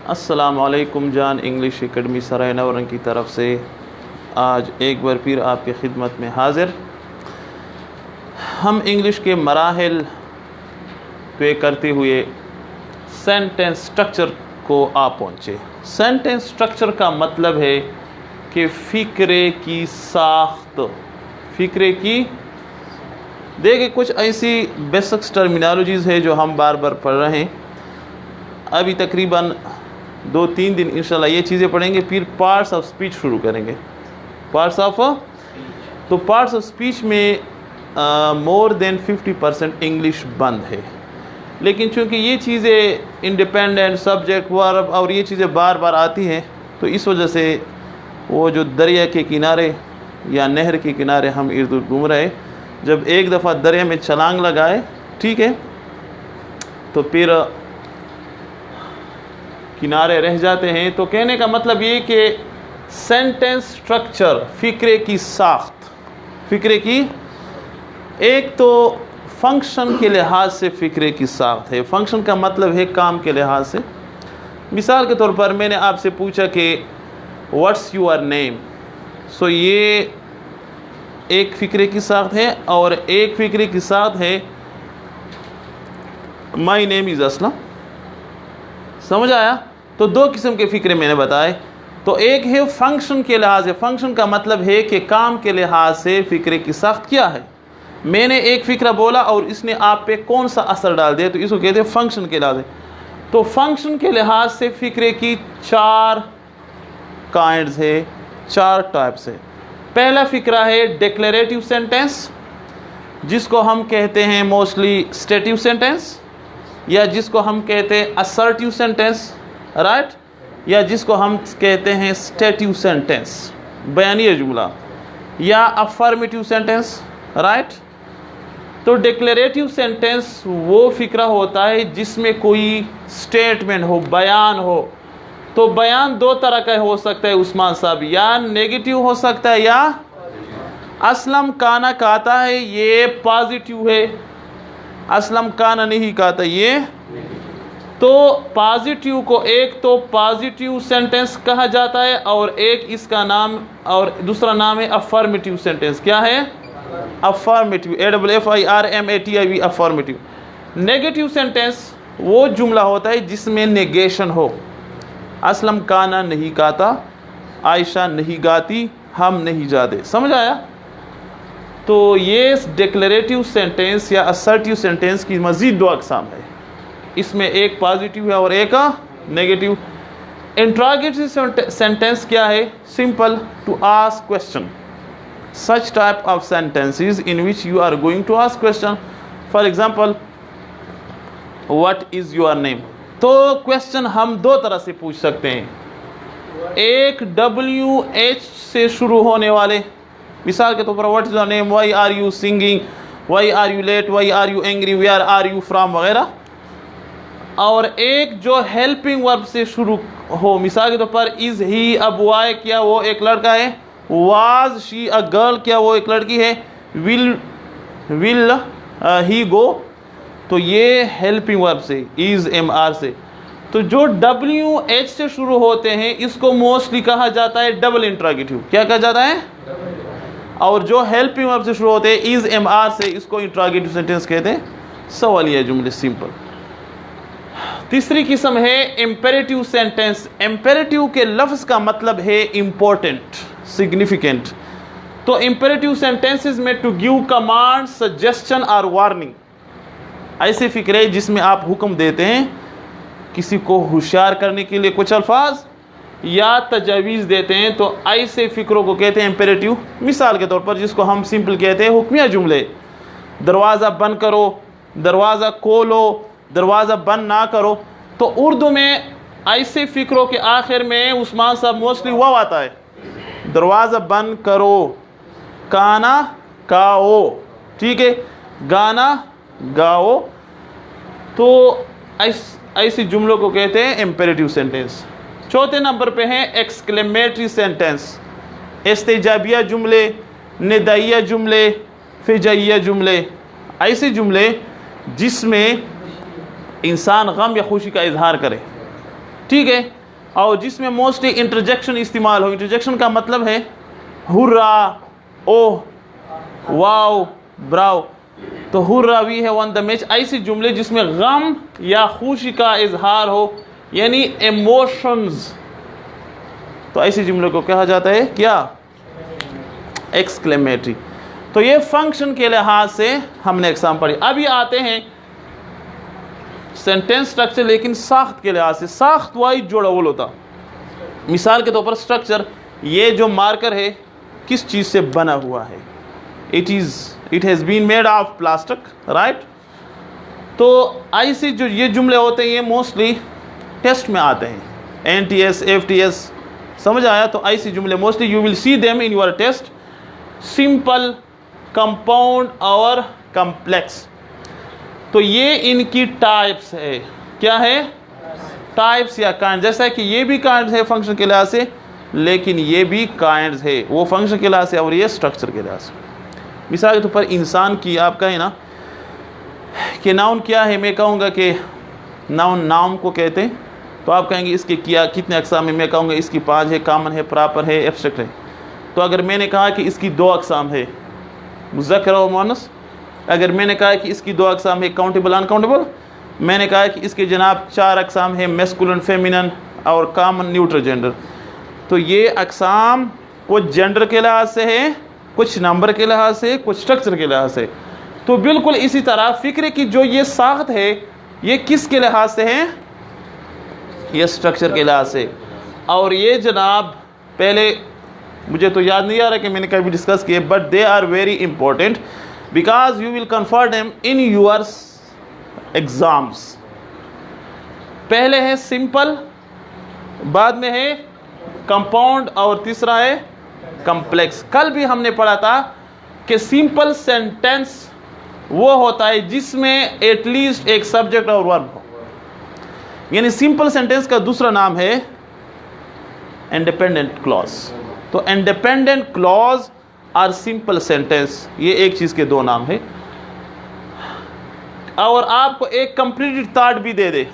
अस्सलाम वालेकुम जान इंग्लिश एकेडमी सराय नवरंग की तरफ से आज एक बार फिर आपकी खिदमत में हाज़िर। हम इंग्लिश के मराहिल पे करते हुए सेंटेंस स्ट्रक्चर को आ पहुँचे। सेंटेंस स्ट्रक्चर का मतलब है कि फ़िक्रे की साख्त, फ़िक्रे की देखिए कुछ ऐसी बेसिक्स टर्मिनोलॉजीज़ है जो हम बार बार पढ़ रहे हैं। अभी तकरीबन 2-3 दिन इंशाल्लाह ये चीज़ें पढ़ेंगे, फिर पार्ट्स ऑफ स्पीच शुरू करेंगे। पार्ट्स ऑफ स्पीच में मोर देन 50% इंग्लिश बंद है, लेकिन चूँकि ये चीज़ें इंडिपेंडेंट सब्जेक्ट वर्ब और ये चीज़ें बार बार आती हैं, तो इस वजह से वो जो दरिया के किनारे या नहर के किनारे हम इर्द गिर्द घूम रहे, जब एक दफ़ा दरिया में छलांग लगाए, ठीक है, तो फिर किनारे रह जाते हैं। तो कहने का मतलब ये कि सेंटेंस स्ट्रक्चर, फ़िक्रे की साख्त, फ़िक्रे की एक तो फंक्शन के लिहाज से फ़िक्रे की साख्त है। फंक्शन का मतलब है काम के लिहाज से। मिसाल के तौर पर मैंने आपसे पूछा कि व्हाट्स योर नेम, सो ये एक फ़िक्रे की साख्त है, और एक फ़िक्रे की साख्त है माई नेम इज़ असलम। समझ आया? तो दो किस्म के फ़िक्रे मैंने बताए। तो एक है फंक्शन के लिहाज से, फंक्शन का मतलब है कि काम के लिहाज से फ़िक्रे की साख्त क्या है। मैंने एक फ़िक्रा बोला और इसने आप पे कौन सा असर डाल दिया, तो इसको कहते हैं फंक्शन के लिहाज से। तो फंक्शन के लिहाज से फ़िक्रे की 4 काइंड्स है, 4 टाइप्स है। पहला फ़िक्रा है डिक्लेरेटिव सेंटेंस, जिसको हम कहते हैं मोस्टली स्टेटिव सेंटेंस, या जिसको हम कहते हैं असर्टिव सेंटेंस, राइट, या जिसको हम कहते हैं स्टेटिव सेंटेंस, बयानिया जुमला, या अफर्मेटिव सेंटेंस, राइट। तो डिक्लेरेटिव सेंटेंस वो फ़िक्रा होता है जिसमें कोई स्टेटमेंट हो, बयान हो। तो बयान 2 तरह का हो सकता है उस्मान साहब, या नेगेटिव हो सकता है या असलम काना कहता है ये पॉजिटिव है, असलम काना नहीं कहता ये। तो पॉजिटिव को एक तो पॉजिटिव सेंटेंस कहा जाता है, और एक इसका नाम और दूसरा नाम है अफर्मेटिव सेंटेंस। क्या है? Affirmative, AFFIRMATIV, affirmative. Negative sentence वो जुमला होता है जिसमें नेगेशन हो। असलम काना नहीं गाता, आयशा नहीं गाती, हम नहीं जाते। समझ आया? तो ये डिक्लेरेटिव सेंटेंस या असर्टिव सेंटेंस की मज़ीद 2 अक़साम है। इसमें एक पॉजिटिव है और एक नेगेटिव। इंट्रोगेटिव सेंटेंस क्या है? Simple, to ask question. Such type of sentences in which you are going to ask question. For example, what is your name. तो क्वेश्चन हम 2 तरह से पूछ सकते हैं। एक WH से शुरू होने वाले, मिसाल के तौर पर what is your name, why are you singing, why are you late, why are you angry, where are you from वगैरह। और एक जो हेल्पिंग वर्ब से शुरू हो, मिसाल के तौर पर इज़ ही अ बॉय, क्या वो एक लड़का है, वाज शी अ गर्ल, क्या वो एक लड़की है, विल ही गो। तो ये हेल्पिंग वर्ब से, इज़ MR से। तो जो WH से शुरू होते हैं इसको मोस्टली कहा जाता है डबल इंट्रोगेटिव। क्या कहा जाता है? और जो हेल्पिंग वर्ब से शुरू होते हैं इज़ MR से, इसको इंट्रोगेटिव सेंटेंस कहते हैं। सवालिया जुमले, सिंपल। तीसरी किस्म है इम्पेरेटिव सेंटेंस। इम्पेरेटिव के लफ्ज़ का मतलब है इम्पोर्टेंट, सिग्निफिकेंट। तो इम्पेरेटिव सेंटेंसेस में टू गिव कमांड, सजेशन और वार्निंग, ऐसे फ़िक्रे जिसमें आप हुक्म देते हैं किसी को होशियार करने के लिए कुछ अल्फाज, या तजावीज़ देते हैं, तो ऐसे फ़िक्रों को कहते हैं इम्पेरेटिव। मिसाल के तौर पर जिसको हम सिंपल कहते हैं हुक्मिया जुमले। दरवाज़ा बंद करो, दरवाज़ा खोलो, दरवाज़ा बंद ना करो। तो उर्दू में ऐसे फ़िक्रों के आखिर में उस्मान साहब मोस्टली वाव आता है। दरवाज़ा बंद करो, खाना खाओ, ठीक है, गाना गाओ। तो ऐसे जुमलों को कहते हैं इम्पेरेटिव सेंटेंस। चौथे नंबर पे हैं एक्सक्लेमेटरी सेंटेंस। इस्तेजाबिया जुमले, निदाइया जुमले, फिजाइया जुमले, ऐसे जुमले जिसमें इंसान गम या खुशी का इजहार करे। ठीक है, और जिसमें मोस्टली इंटरजेक्शन इस्तेमाल हो। इंटरजेक्शन का मतलब है हुर्रा, ओह, वाओ, ब्राव। तो हुर्रा वी है वन द मैच, ऐसे जुमले जिसमें गम या खुशी का इजहार हो, यानी इमोशंस, तो ऐसे जुमले को कहा जाता है क्या? एक्सक्लेमेटरी। तो ये फंक्शन के लिहाज से हमने एग्जाम पढ़ी। अभी आते हैं सेंटेंस स्ट्रक्चर, लेकिन साख्त के लिहाज से। साख्त वाइज जोड़ावल होता। मिसाल के तौर पर स्ट्रक्चर, ये जो मार्कर है किस चीज़ से बना हुआ है? It has been made of plastic, right. तो ऐसे जो ये जुमले होते हैं ये मोस्टली टेस्ट में आते हैं, NTS, FTS, समझ आया? तो ऐसे जुमले mostly you will see them in your test. Simple, compound और कम्प्लेक्स, तो ये इनकी टाइप्स है। क्या है? टाइप्स या काइंड। जैसा कि ये भी काइंड है फंक्शन के लिहाज से, लेकिन ये भी काइंड है, वो फंक्शन के लिहाज से और ये स्ट्रक्चर के लिहाज से। मिसाल के तौर पर इंसान की, आप कहें ना कि नाउन क्या है, मैं कहूँगा कि नाउन नाम को कहते हैं, तो आप कहेंगे इसके क्या कितने अक़साम है, मैं कहूँगा इसकी 5 है, कॉमन है, प्रॉपर है, एब्स्ट्रैक्ट है। तो अगर मैंने कहा कि इसकी 2 अक़साम है, मुज़क्कर और मुअन्नस, अगर मैंने कहा कि इसकी 2 अक़साम है, काउंटेबल अनकाउंटेबल, मैंने कहा कि इसके जनाब 4 अक़साम है, मैस्कुलिन, फेमिनिन और कॉमन न्यूट्रल जेंडर, तो ये अक़साम कुछ जेंडर के लिहाज से है, कुछ नंबर के लिहाज से, कुछ स्ट्रक्चर के लिहाज से। तो बिल्कुल इसी तरह फ़िक्र की जो ये साख्त है, ये किस के लिहाज से है? ये स्ट्रक्चर के लिहाज से। और ये जनाब पहले मुझे तो याद नहीं आ रहा कि मैंने कभी डिस्कस किए, but they are very important because you will confront them in your exams. पहले है सिंपल, बाद में है कंपाउंड और तीसरा है कम्प्लेक्स। कल भी हमने पढ़ा था कि सिंपल सेंटेंस वो होता है जिसमें एटलीस्ट एक सब्जेक्ट और वर्ब हो, यानी सिंपल सेंटेंस का दूसरा नाम है इंडिपेंडेंट क्लॉज। तो इंडिपेंडेंट क्लॉज और सिंपल सेंटेंस, ये एक चीज़ के 2 नाम है। और आपको एक कंप्लीटेड थॉट भी दे दे,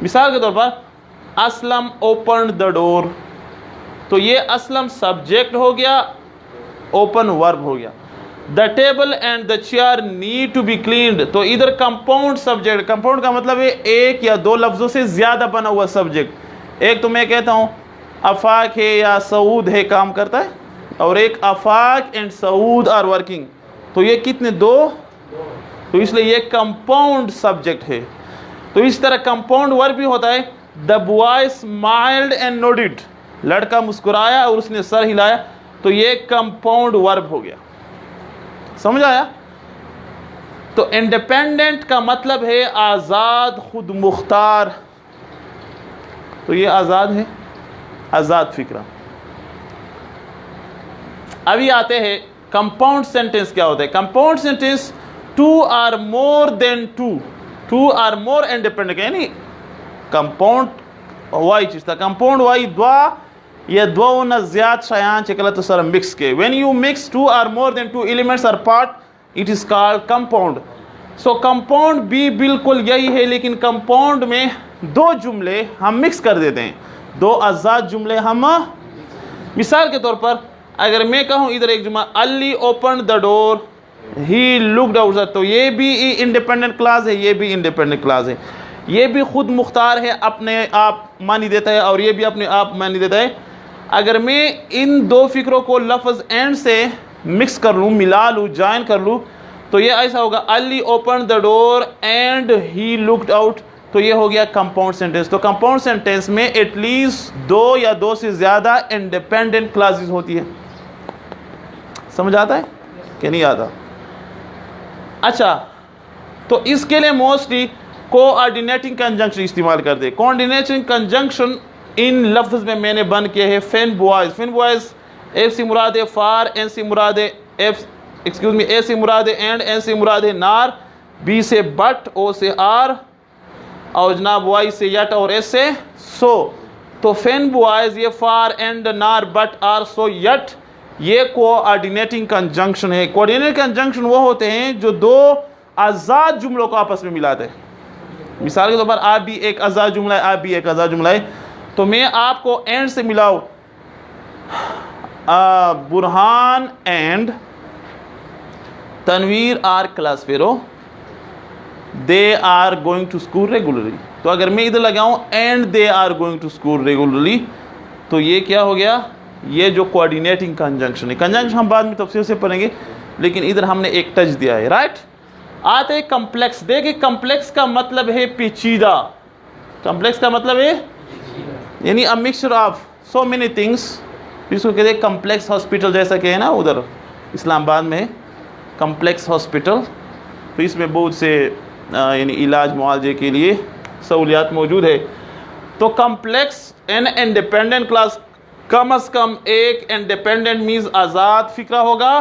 मिसाल के तौर पर असलम ओपन द डोर, तो ये असलम सब्जेक्ट हो गया, ओपन वर्ब हो गया। The table and the chair need to be cleaned, तो इधर कंपाउंड सब्जेक्ट, कंपाउंड का मतलब है एक या 2 लफ्ज़ों से ज़्यादा बना हुआ सब्जेक्ट। एक तो मैं कहता हूँ अफाक है या सऊद है काम करता है, और एक Afaq and Saud are working, तो ये कितने? 2, तो इसलिए ये कंपाउंड सब्जेक्ट है। तो इस तरह कंपाउंड वर्ब भी होता है, द बॉय स्माइल्ड एंड नोडिड, लड़का मुस्कुराया और उसने सर हिलाया, तो ये कंपाउंड वर्ब हो गया। समझ आया? तो इंडिपेंडेंट का मतलब है आज़ाद, खुद मुख्तार, तो ये आज़ाद है, आज़ाद फिक्रा। अभी आते हैं कंपाउंड सेंटेंस क्या होता है। Compound sentence 2 or more than 2 or more independent, यानी कंपाउंड वाई चीज़ था, कंपाउंड वाई 2 या 2 न ज़्यादा शयान चकला तो सर मिक्स के, when you mix 2 or more than 2 elements are part, it is called compound. So compound भी बिल्कुल यही है, लेकिन कंपाउंड में 2 जुमले हम मिक्स कर देते हैं, 2 आज़ाद जुमले हम। मिसाल के तौर पर अगर मैं कहूँ इधर एक जुमला, Ali open the door, he looked outside, तो ये भी इंडिपेंडेंट क्लास है, ये भी इंडिपेंडेंट क्लास है। ये भी खुद मुख्तार है, अपने आप मानी देता है, और ये भी अपने आप मानी देता है। अगर मैं इन 2 फिक्रों को लफ्ज़ एंड से मिक्स कर लूँ, मिला लूँ, जॉइन कर लूँ, तो ये ऐसा होगा, Ali open the door and he looked out, तो ये हो गया कंपाउंड सेंटेंस। तो कंपाउंड सेंटेंस में एटलीस्ट 2 या 2 से ज़्यादा इंडिपेंडेंट क्लासेस होती है। समझ आता है कि नहीं आता? अच्छा, तो इसके लिए मोस्टली कोऑर्डिनेटिंग कंजंक्शन इस्तेमाल करते हैं। कोऑर्डिनेटिंग कंजंक्शन इन लफ्ज़ में मैंने बंद किए हैं फेन बॉयज़। फेन बॉयज़ एफ से मुराद है फार, एन से मुराद है ए से मुराद है एंड, एन से मुराद है नार, बी से बट, ओ से आर, और जनाब वाई से यट और एस से सो। तो फेन बॉयज़ ये फार एंड नार बट आर सो यट, ये कोऑर्डिनेटिंग कंजंक्शन है। कोऑर्डिनेटिंग कंजंक्शन वो होते हैं जो 2 आज़ाद जुमलों को आपस में मिलाते हैं। मिसाल के तौर पर आप भी एक आज़ाद जुमला है, आप भी एक आज़ाद जुमला है, तो मैं आपको एंड से मिलाऊं, Burhan and Tanvir are class fellows, they are going to school regularly. तो अगर मैं इधर लगाऊं and they are going to school regularly, तो ये क्या हो गया, ये जो कोऑर्डिनेटिंग कंजंक्शन है, कंजंक्शन हम बाद में तफसील से पढ़ेंगे, लेकिन इधर हमने एक टच दिया है, राइट। आते हैं कम्प्लेक्स। देखिए कम्प्लेक्स का मतलब है पेचीदा, कम्प्लेक्स का मतलब है यानी a mixture of so many things, इसको कहते हैं कम्प्लेक्स हॉस्पिटल, जैसा कि है ना उधर इस्लामाबाद में कम्प्लेक्स हॉस्पिटल, तो इसमें बहुत से यानी इलाज मुआवजे के लिए सहूलियात मौजूद है। तो कम्प्लेक्स एन इंडिपेंडेंट क्लास, कम अज़ कम एक इंडिपेंडेंट मीन्स आज़ाद फिक्रा होगा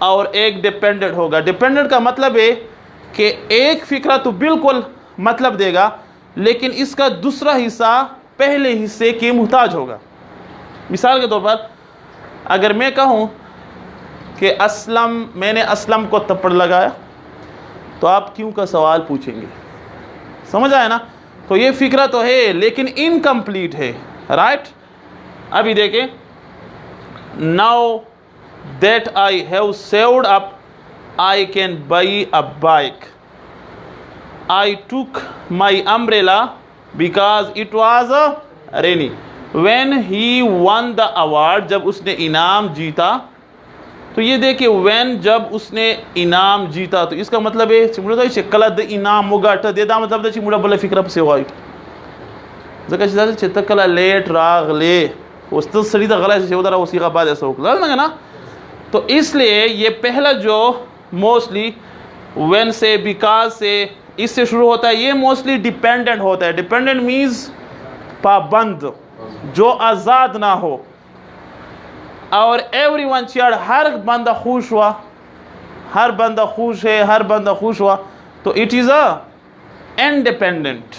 और एक डिपेंडेंट होगा। डिपेंडेंट का मतलब है कि एक फिक्रा तो बिल्कुल मतलब देगा, लेकिन इसका दूसरा हिस्सा पहले हिस्से के मुहताज होगा। मिसाल के तौर पर अगर मैं कहूँ कि असलम, मैंने असलम को थप्पड़ लगाया, तो आप क्यों का सवाल पूछेंगे, समझ आया ना। तो ये फिक्रा तो है लेकिन इनकम्प्लीट है, राइट। अभी देखें, now that I have saved up I can buy a bike, I took my umbrella because it was rainy, when he one the award, जब उसने इनाम जीता। तो ये देखिए व्हेन, जब उसने इनाम जीता, तो इसका मतलब है चिमुड़ा चिक्कला द इनाम मुगाट देदा, मतलब द चिमुड़ा बले फिक्र से वाइट जगह चिदा चित्तकला लेट राग ले उस तो सड़ी द गला से उधर उसी का बाद ऐसा होगा ना। तो इसलिए ये पहला जो मोस्टली व्हेन से, बिकॉज से, इससे शुरू होता है, ये मोस्टली डिपेंडेंट होता है। डिपेंडेंट मीन्स पाबंद, जो आज़ाद ना हो। और एवरीवन चीयर्ड, हर बंदा खुश हुआ, हर बंदा खुश है, हर बंदा खुश हुआ, तो इट इज़ अ इंडिपेंडेंट,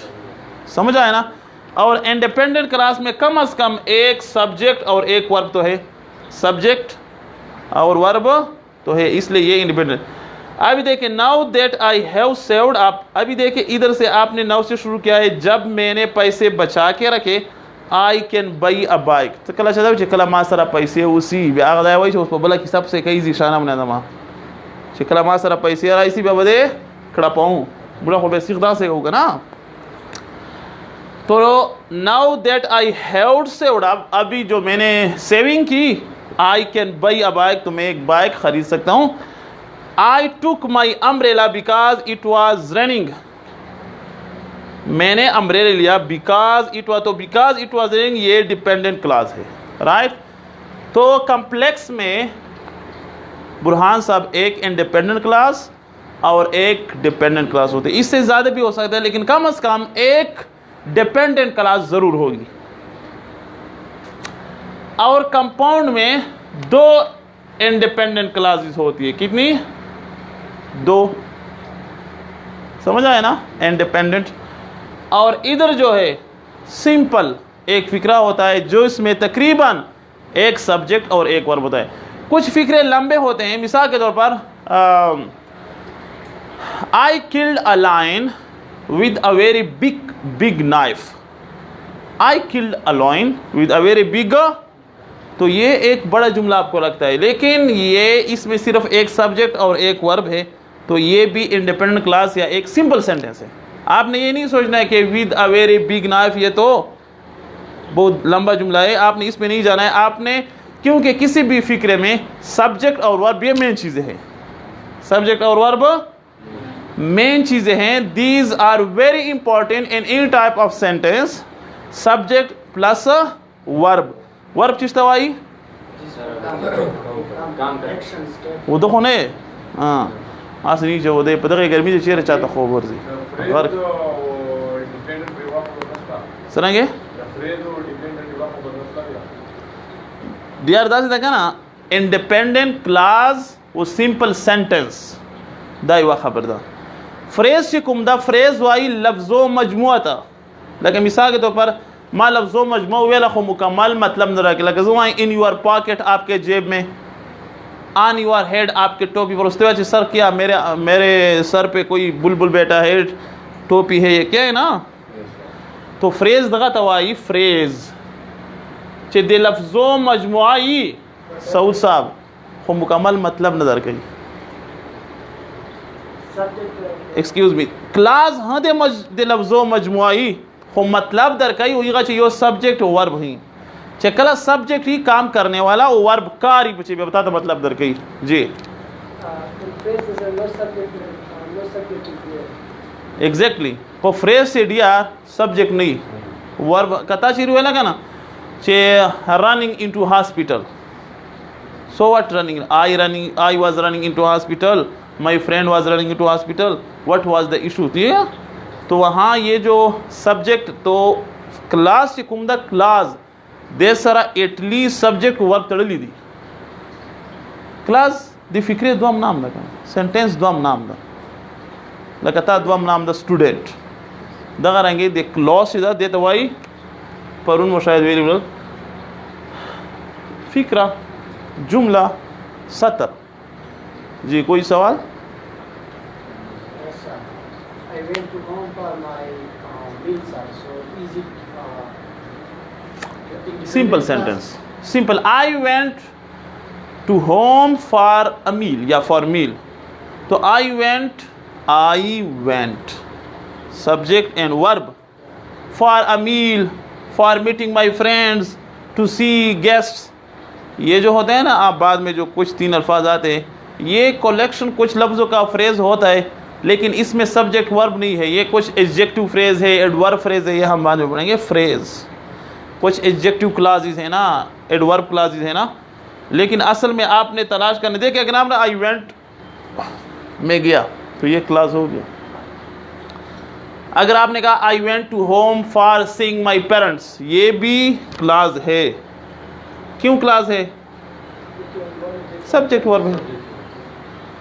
समझ आया ना। और इंडिपेंडेंट क्लास में कम अज़ कम एक सब्जेक्ट और एक वर्ब तो है, सब्जेक्ट और वर्ब तो है, इसलिए ये इंडिपेंडेंट। अभी देखिए now that I have saved up, अभी देखिए इधर से आपने नाउ से शुरू किया है, जब मैंने पैसे बचा के रखे, आई कैन बाई अ बाइक, तो कला चला चिकला मासरा पैसे उसी व्यागदाय वही उस बोला कि सबसे कई जिशाना बना दमा चिकला मासरा पैसे आ इसी बाबदे खड़ा पाऊँ बुरा हो बेसिकदा से होगा ना। तो now that I have saved up, अभी जो मैंने सेविंग की, I can buy a bike, तो मैं एक बाइक खरीद सकता हूँ। I took my umbrella because it was raining, मैंने अम्ब्रेला लिया बिकॉज इट वॉज, तो बिकॉज इट वॉज रेनिंग ये डिपेंडेंट क्लास है, राइट। तो कम्प्लेक्स में बुरहान साहब एक इंडिपेंडेंट क्लास और एक डिपेंडेंट क्लास होते हैं, इससे ज़्यादा भी हो सकता है, लेकिन कम अज़ कम एक डिपेंडेंट क्लास ज़रूर होगी। और कंपाउंड में दो इंडिपेंडेंट क्लासेस होती है, कितनी, दो, समझ आया ना, इंडिपेंडेंट। और इधर जो है सिंपल एक फिक्रा होता है, जो इसमें तकरीबन एक सब्जेक्ट और एक वर्ब होता है। कुछ फिक्रे लंबे होते हैं, मिसाल के तौर पर I killed a lion with a very big knife, I killed a lion with a very big, तो ये एक बड़ा जुमला आपको लगता है, लेकिन ये इसमें सिर्फ एक सब्जेक्ट और एक वर्ब है, तो ये भी इंडिपेंडेंट क्लास या एक सिंपल सेंटेंस है। आपने ये नहीं सोचना है कि with a very big knife ये तो बहुत लंबा जुमला है, आपने इसमें नहीं जाना है आपने, क्योंकि किसी भी फिक्रे में सब्जेक्ट और वर्ब ये मेन चीज़ें हैं, सब्जेक्ट और वर्ब मेन चीज़ें हैं। These are very important in any type of sentence, subject plus verb. Verb चिश्ता वाई वो तो होने हाँ आज नीचे वो दे पता गर्मी से चेहरे चाहता खूब वर्जी सरेंगे दियार दास देखा ना, इंडिपेंडेंट क्लास वो सिंपल सेंटेंस दाई वा खबरदार फ्रेज से कुमदा फ्रेज वाई लफ्ज़ो मजमुआ था, लेकिन मिसाल के तौर पर माँ लफ्ज़ो मजमुआ वेला खो मुकम्मल मतलब न रखे, लेकिन इन योर पॉकेट आपके जेब में, ऑन योर हेड आपके टोपी पर, उसके बाद सर क्या मेरे सर पे कोई बुलबुल बैठा है, टोपी है, ये क्या है ना। तो फ्रेज दगा तवाई फ्रेज चे दे लफ्ज़ो मजमुआई सऊद साहब खो मुकम्मल मतलब नजर कई एक्सक्यूज मी क्लास हाँ दे लफ्ज़ो मजमुआई खो मतलब दर कई उइगा चे यो सब्जेक्ट वर्ब ही चे कला सब्जेक्ट ही काम करने वाला वो वर्ब कारी पूछे बता तो मतलब दर कई जी एग्जैक्टली को फ्रेज से दिया सब्जेक्ट नहीं वर्ब कता चिरू है लगा ना चे running into hospital so what running I was running into hospital my friend was running into hospital what was the issue तो वहाँ ये जो सब्जेक्ट तो क्लास से कुमदा क्लास दे सरा एटलीस्ट सब्जेक्ट वर्ब तड़ली दी क्लास दी फिक्रे द्वम नाम लगा सेंटेंस द्वम नाम दा लगता द्वम नाम दा स्टूडेंट दगा रहेंगे दे क्लॉस इधर दे तवाई पर उन मुशाहिद वेरिएबल फिक्रा जुमला सतर जी कोई सवाल simple sentence simple I went to home for a meal या फॉर मील तो I went subject and verb for a meal for meeting my friends to see guests ये जो होते हैं ना आप बाद में जो कुछ 3 अल्फाज आते हैं ये कलेक्शन कुछ लफ्ज़ों का फ्रेज़ होता है लेकिन इसमें सब्जेक्ट वर्ब नहीं है ये कुछ एडजेक्टिव फ्रेज़ है एडवर्ब फ्रेज़ है ये हम बाद में पढ़ेंगे फ्रेज़ कुछ एडजेक्टिव क्लासेस है ना एडवर्ब क्लासेस है ना लेकिन असल में आपने तलाश करने देखे अगर आपने आई वेंट में गया तो ये क्लास हो गया अगर आपने कहा I went to home for seeing my parents ये भी क्लास है क्यों क्लास है सब्जेक्ट वर्ब है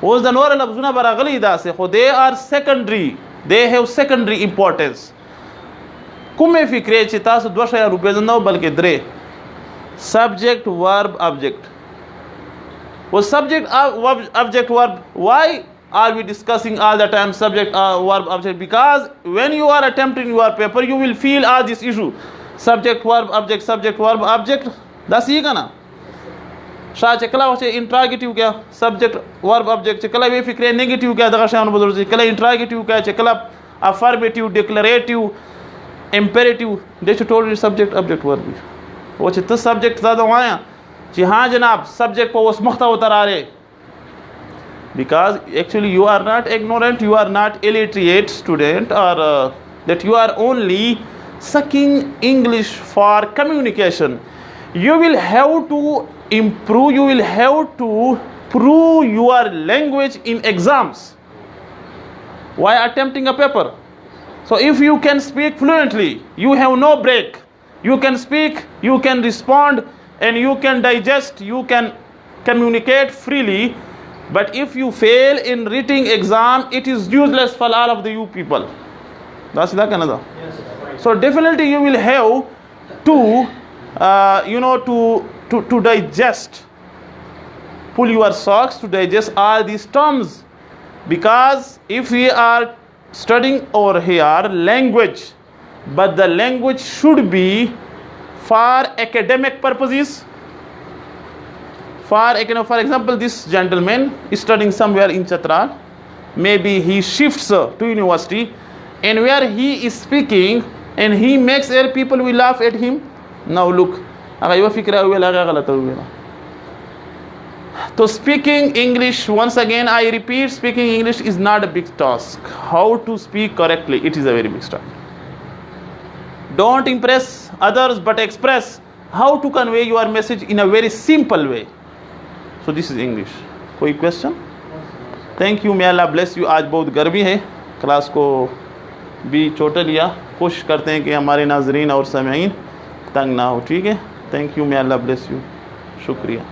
वो जनवर लफ्जुना बरागली दा से they are secondary they have secondary importance कुमे फिक्रे चिता से 2 रुपये जनो बल्कि द्रे सब्जेक्ट वर्ब ऑब्जेक्ट वो subject object verb why are we discussing all the time subject verb object because when you are attempting your paper you will feel all this issue subject verb object that's ये का ना शाह चकला वैसे interrogative क्या subject verb object चकला वे फिक्रे negative क्या दगा शान बदल से चकला इंट्रागेटिव क्या चकला अफर्मेटिव डिक्लेरेटिव इंपेरेटिव दे टोटल सब्जेक्ट ऑब्जेक्ट वर्ब वो चित्त सब्जेक्ट ज़्यादा वाया जी हाँ जनाब सब्जेक्ट को उस मुख्ता उतर आ रहे because actually you are not ignorant you are not illiterate student or that you are only sucking English for communication you will have to improve you will have to prove your language in exams while attempting a paper so if you can speak fluently you have no break you can speak you can respond and you can digest you can communicate freely but if you fail in writing exam it is useless for all of the you people that's the Canada yes, so definitely you will have to to digest pull your socks to digest all these terms because if we are studying over here language but the language should be for academic purposes for example this gentleman is studying somewhere in Chhatral maybe he shifts to university and where he is speaking and he makes other people will laugh at him now look agar ye fikra hua laga galat hua so speaking English once again I repeat speaking English is not a big task how to speak correctly it is a very big task don't impress others but express how to convey your message in a very simple way so this is English कोई question thank you may Allah bless you आज बहुत गर्मी है class को भी छोटा लिया कोशिश करते हैं कि हमारे नाजरीन और सामीन तंग ना हो ठीक है thank you may Allah bless you शुक्रिया